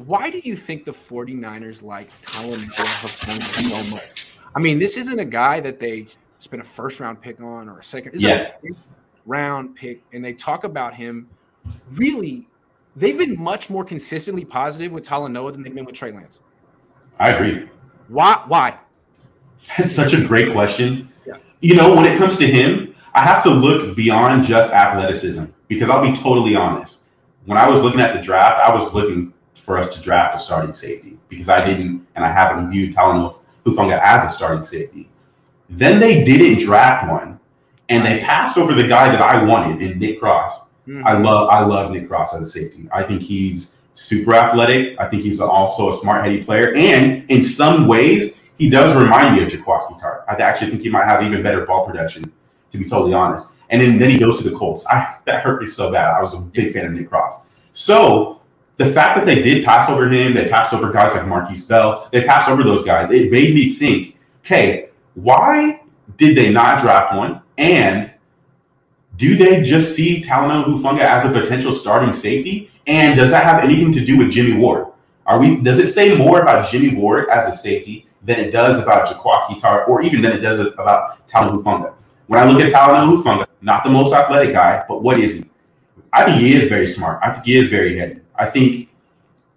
why do you think the 49ers like Talanoa Hufanga so much? I mean, this isn't a guy that they spent a first-round pick on or a second. It's a fifth-round pick, and they talk about him really – they've been much more consistently positive with Talanoa than they've been with Trey Lance. I agree. Why? That's such a great question. Yeah. You know, when it comes to him, I have to look beyond just athleticism because I'll be totally honest. When I was looking at the draft, I was looking for us to draft a starting safety because I didn't and I haven't viewed Talanoa Hufanga as a starting safety. Then they didn't draft one, and they passed over the guy that I wanted in Nick Cross. Mm-hmm. I love Nick Cross as a safety. I think he's super athletic. I think he's also a smart-headed player, and in some ways, he does remind me of Jaquaski Tart. I actually think he might have even better ball production, to be totally honest. And then he goes to the Colts. That hurt me so bad. I was a big fan of Nick Cross. So the fact that they did pass over him, they passed over guys like Marquise Bell, they passed over those guys, it made me think, okay, why did they not draft one? And do they just see Talanoa Hufanga as a potential starting safety? And does that have anything to do with Jimmy Ward? Does it say more about Jimmy Ward as a safety than it does about Jaquaski Tart, or even than it does about Talanoa Hufanga? When I look at Talanoa Hufanga, not the most athletic guy, but what is he? I think he is very smart. I think he is very heady. I think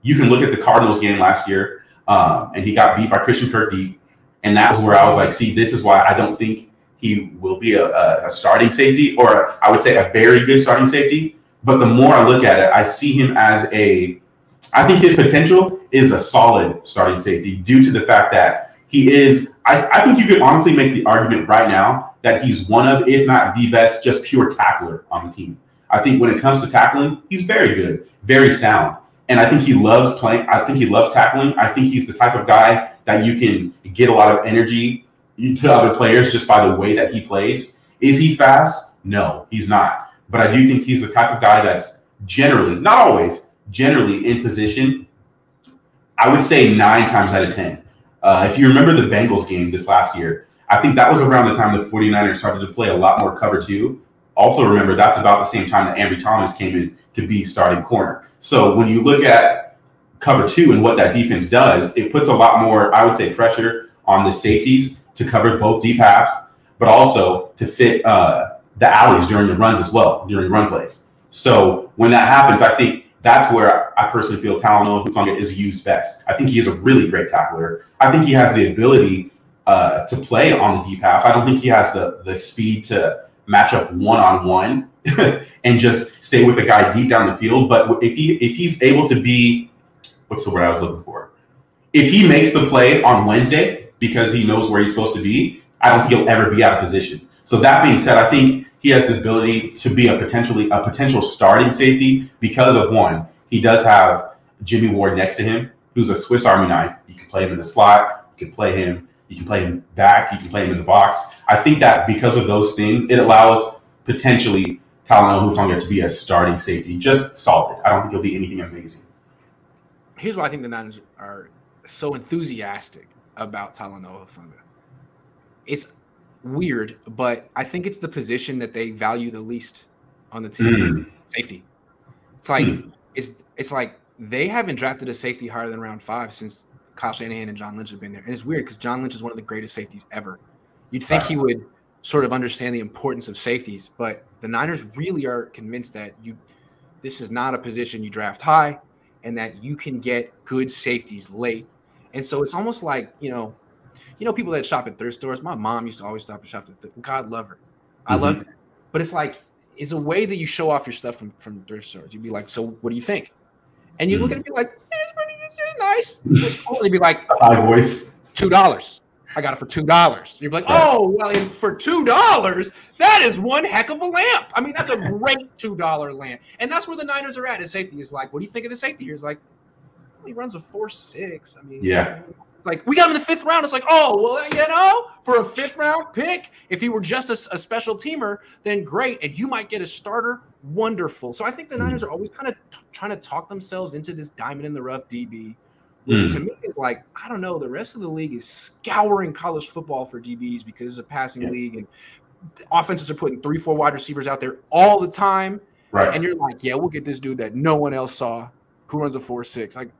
you can look at the Cardinals game last year, and he got beat by Christian Kirk deep. And that was where I was like, see, this is why I don't think he will be a starting safety, or I would say a very good starting safety. But the more I look at it, I see him as I think his potential is a solid starting safety due to the fact that he is, I think you could honestly make the argument right now that he's one of, if not the best, just pure tackler on the team. I think when it comes to tackling, he's very good, very sound. And I think he loves playing. I think he loves tackling. I think he's the type of guy that you can get a lot of energy to other players just by the way that he plays. Is he fast? No, he's not. But I do think he's the type of guy that's generally, not always, generally in position. I would say 9 times out of 10. If you remember the Bengals game this last year, I think that was around the time the 49ers started to play a lot more cover 2. Also remember, that's about the same time that Ambry Thomas came in to be starting corner. So when you look at cover 2 and what that defense does, it puts a lot more, I would say, pressure on the safeties to cover both deep halves, but also to fit the alleys during the runs as well, during run plays. So when that happens, I think that's where I personally feel Talanoa Hufanga is used best. I think he is a really great tackler. I think he has the ability to play on the deep half. I don't think he has the speed to match up one-on-one and just stay with the guy deep down the field. But if he's able to be, what's the word I was looking for? If he makes the play on Wednesday because he knows where he's supposed to be, I don't think he'll ever be out of position. So that being said, I think he has the ability to be a potential starting safety because of, one, he does have Jimmy Ward next to him, who's a Swiss Army knife. You can play him in the slot, you can play him back, you can play him in the box. I think that because of those things, it allows potentially Talanoa Hufanga to be a starting safety, just solid. I don't think he'll be anything amazing. Here's why I think the Niners are so enthusiastic about Talanoa Hufanga. It's weird, but I think it's the position that they value the least on the team. Safety. It's like it's like they haven't drafted a safety higher than round 5 since Kyle Shanahan and John Lynch have been there. And it's weird because John Lynch is one of the greatest safeties ever. You'd think he would sort of understand the importance of safeties, but the Niners really are convinced that this is not a position you draft high and that you can get good safeties late. And so it's almost like, you know, people that shop at thrift stores. My mom used to always stop and shop at thrift. God love her. I love that. But it's like, it's a way that you show off your stuff from thrift stores. You'd be like, so what do you think? And you look at it and be like, it's nice. It's cool. You'd be like, $2. I got it for $2. You'd be like, oh, well, and for $2, that is one heck of a lamp. I mean, that's a great $2 lamp. And that's where the Niners are at. His safety is like, what do you think of the safety here? It's like, well, he runs a 4.6. I mean, it's like, we got him in the 5th round. It's like, oh, well, for a 5th round pick, if he were just a special teamer, then great. And you might get a starter. Wonderful. So I think the Niners are always kind of trying to talk themselves into this diamond in the rough DB, which to me is like, I don't know, the rest of the league is scouring college football for DBs because it's a passing league and offenses are putting 3-4 wide receivers out there all the time. Right. And you're like, yeah, we'll get this dude that no one else saw who runs a 4.6. Like,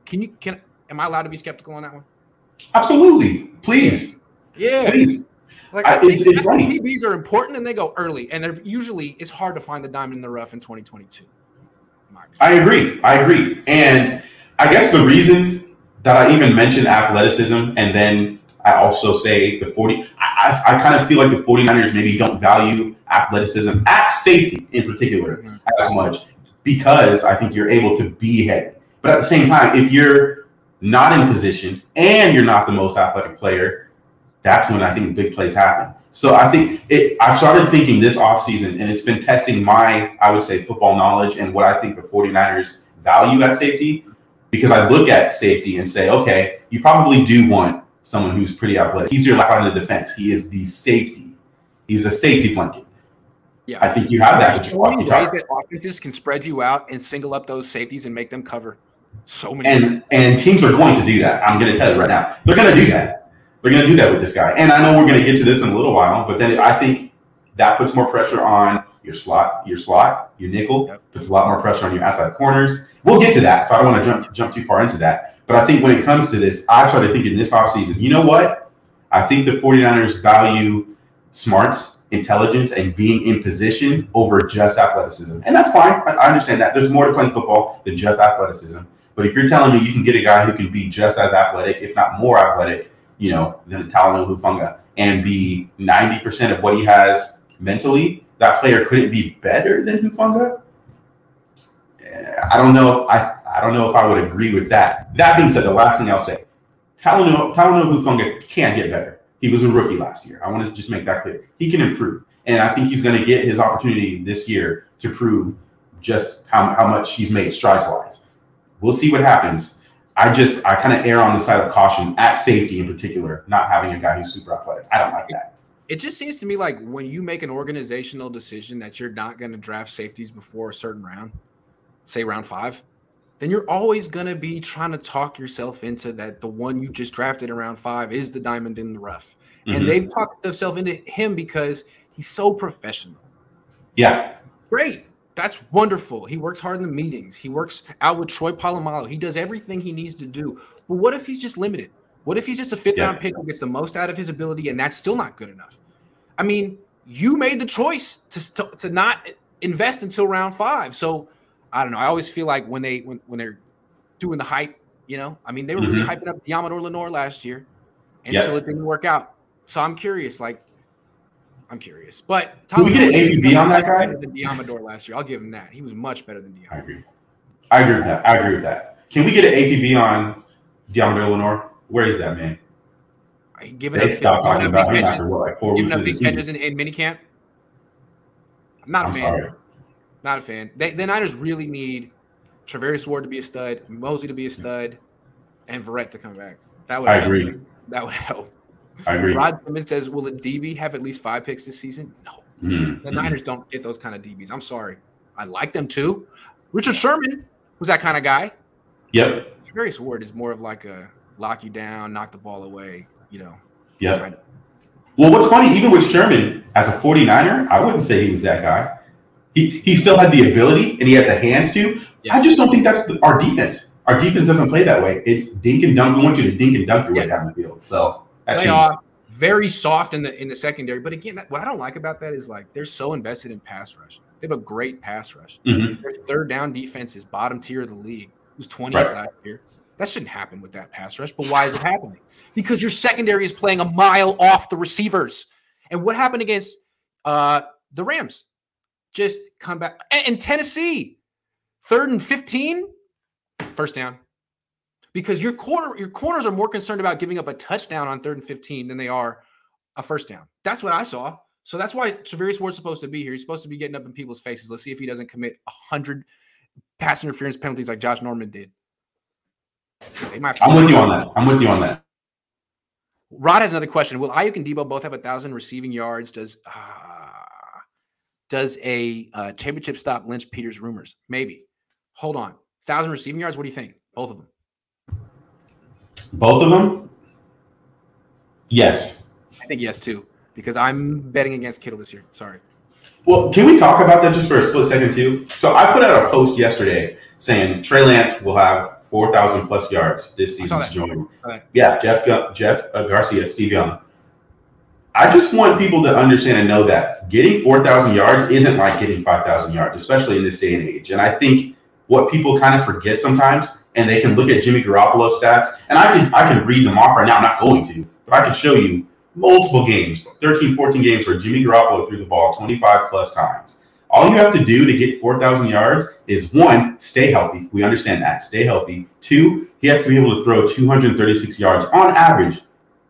am I allowed to be skeptical on that one? Absolutely. Please. Yeah. Please. Like, I think it's funny. DBs are important and they go early, and they're usually it's hard to find the diamond in the rough in 2022. I agree. And I guess the reason that I even mentioned athleticism, and then I also say I kind of feel like the 49ers maybe don't value athleticism at safety in particular as much, because I think you're able to be heavy. But at the same time, if you're not in position and you're not the most athletic player, that's when I think big plays happen. So I think I've started thinking this offseason, and it's been testing my, I would say, football knowledge and what I think the 49ers value at safety, because I look at safety and say, okay, you probably do want someone who's pretty athletic. He's your left side of the defense. He is the safety. He's a safety blanket. Yeah, I think you have that. There's so many ways that offenses can spread you out and single up those safeties and make them cover so many. And teams are going to do that. I'm going to tell you right now. They're going to do that. They're going to do that with this guy. And I know we're going to get to this in a little while, but then I think that puts more pressure on your slot, your nickel. Yep. Puts a lot more pressure on your outside corners. We'll get to that, so I don't want to jump too far into that. But I think when it comes to this, I've started thinking this offseason, you know what? I think the 49ers value smarts, intelligence, and being in position over just athleticism. And that's fine. I understand that. There's more to playing football than just athleticism. But if you're telling me you can get a guy who can be just as athletic, if not more athletic, than Talanoa Hufanga, and be 90% of what he has mentally, that player couldn't be better than Hufanga. I don't know. I don't know if I would agree with that. That being said, the last thing I'll say, Talanoa Hufanga can get better. He was a rookie last year. I want to just make that clear. He can improve, and I think he's going to get his opportunity this year to prove just how much he's made strides-wise. We'll see what happens. I kind of err on the side of caution at safety in particular, not having a guy who's super athletic. I don't like that. It just seems to me like when you make an organizational decision that you're not going to draft safeties before a certain round, say round 5, then you're always going to be trying to talk yourself into that the one you just drafted in round 5 is the diamond in the rough. Mm-hmm. And they've talked themselves into him because he's so professional. Yeah. Great. That's wonderful. He works hard in the meetings. He works out with Troy Polamalu. He does everything he needs to do. But what if he's just limited? What if he's just a 5th-round pick who gets the most out of his ability, and that's still not good enough? I mean, you made the choice to not invest until round 5. So I don't know. I always feel like when they're doing the hype, I mean, they were really hyping up Diamador Lenore last year until it didn't work out. So I'm curious. But can we get an APB on that guy? Better than Diamador last year. I'll give him that. He was much better than Diamador. I agree with that. Can we get an APB on Diamador Lenore? Where is that, man? Giving up big catches in minicamp. I'm not a fan. Sorry. Not a fan. The Niners really need Travarius Ward to be a stud, Mosley to be a stud, and Verrett to come back. I agree. That would help. I agree. Rod Simmons says, will a DB have at least 5 picks this season? No. The Niners don't get those kind of DBs. I'm sorry. I like them too. Richard Sherman was that kind of guy. Yep. Travarius Ward is more of like a lock you down, knock the ball away, Yeah. Kind of. Well, what's funny, even with Sherman, as a 49er, I wouldn't say he was that guy. He still had the ability and he had the hands to. Yeah. I just don't think that's our defense. Our defense doesn't play that way. It's dink and dunk. We want you to dink and dunk your way down the field. So they are very soft in the secondary. But again, what I don't like about that is like they're so invested in pass rush. They have a great pass rush. Mm-hmm. Their third down defense is bottom tier of the league. It was 20th last year. That shouldn't happen with that pass rush. But why is it happening? Because your secondary is playing a mile off the receivers. And what happened against the Rams? Just come back. And Tennessee, 3rd and 15, first down. Because your corners are more concerned about giving up a touchdown on 3rd and 15 than they are a first down. That's what I saw. So that's why Travarius Ward's supposed to be here. He's supposed to be getting up in people's faces. Let's see if he doesn't commit 100 pass interference penalties like Josh Norman did. I'm with you on that. Rod has another question. Will Ayuk and Debo both have 1,000 receiving yards? Does a championship stop lynch Peter's rumors? Maybe. Hold on. 1,000 receiving yards? What do you think? Both of them. Both of them? Yes. I think yes, too, because I'm betting against Kittle this year. Sorry. Well, can we talk about that just for a split second, too? So I put out a post yesterday saying Trey Lance will have 4,000 plus yards this season to join. Yeah, Jeff Garcia, Steve Young. I just want people to understand and know that getting 4,000 yards isn't like getting 5,000 yards, especially in this day and age. And I think what people kind of forget sometimes, and they can look at Jimmy Garoppolo's stats, and I can read them off right now. I'm not going to, but I can show you multiple games, 13, 14 games where Jimmy Garoppolo threw the ball 25 plus times. All you have to do to get 4,000 yards is, one, stay healthy. We understand that. Stay healthy. Two, he has to be able to throw 236 yards on average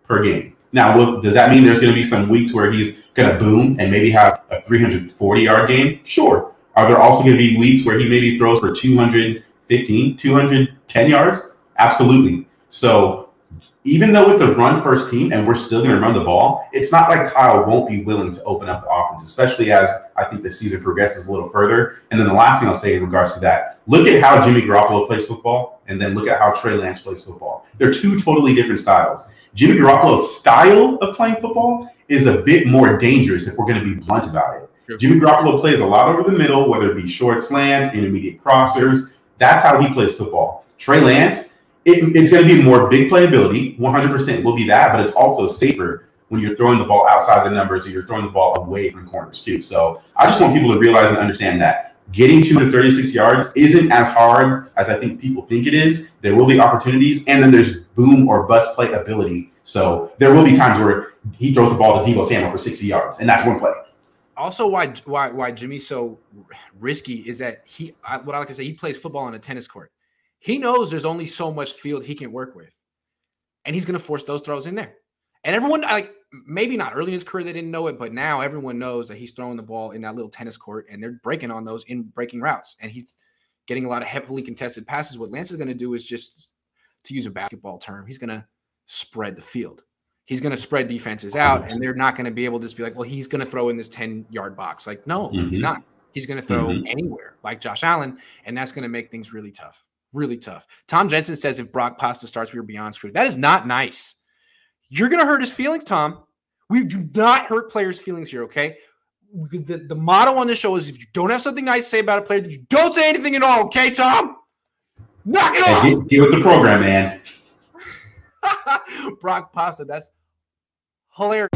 per game. Now, does that mean there's going to be some weeks where he's going to boom and maybe have a 340-yard game? Sure. Are there also going to be weeks where he maybe throws for 215, 210 yards? Absolutely. So even though it's a run-first team and we're still going to run the ball, it's not like Kyle won't be willing to open up the offense, especially as I think the season progresses a little further. And then the last thing I'll say in regards to that, look at how Jimmy Garoppolo plays football, and then look at how Trey Lance plays football. They're two totally different styles. Jimmy Garoppolo's style of playing football is a bit more dangerous if we're going to be blunt about it. Sure. Jimmy Garoppolo plays a lot over the middle, whether it be short slants, intermediate crossers. That's how he plays football. Trey Lance, it's going to be more big playability, 100% will be that, but it's also safer when you're throwing the ball outside the numbers or you're throwing the ball away from corners too. So I just want people to realize and understand that getting 236 yards isn't as hard as I think people think it is. There will be opportunities, and then there's boom or bust play ability. So there will be times where he throws the ball to Deebo Samuel for 60 yards, and that's one play. Also, why Jimmy's so risky is that what I like to say, he plays football on a tennis court. He knows there's only so much field he can work with, and he's going to force those throws in there. And everyone, like, maybe not early in his career, they didn't know it, but now everyone knows that he's throwing the ball in that little tennis court, and they're breaking on those in breaking routes, and he's getting a lot of heavily contested passes. What Lance is going to do is just, to use a basketball term, he's going to spread the field. He's going to spread defenses out, and they're not going to be able to just be like, well, he's going to throw in this 10-yard box. Like, no, he's not. He's going to throw anywhere, like Josh Allen, and that's going to make things really tough, really tough. Tom Jensen says if Brock Pasta starts, we're beyond screwed. That is not nice. You're going to hurt his feelings, Tom. We do not hurt players' feelings here, okay? Because the motto on this show is if you don't have something nice to say about a player, you don't say anything at all, okay, Tom? Knock it off! Get with the program, man. Brock Pasta, that's hilarious.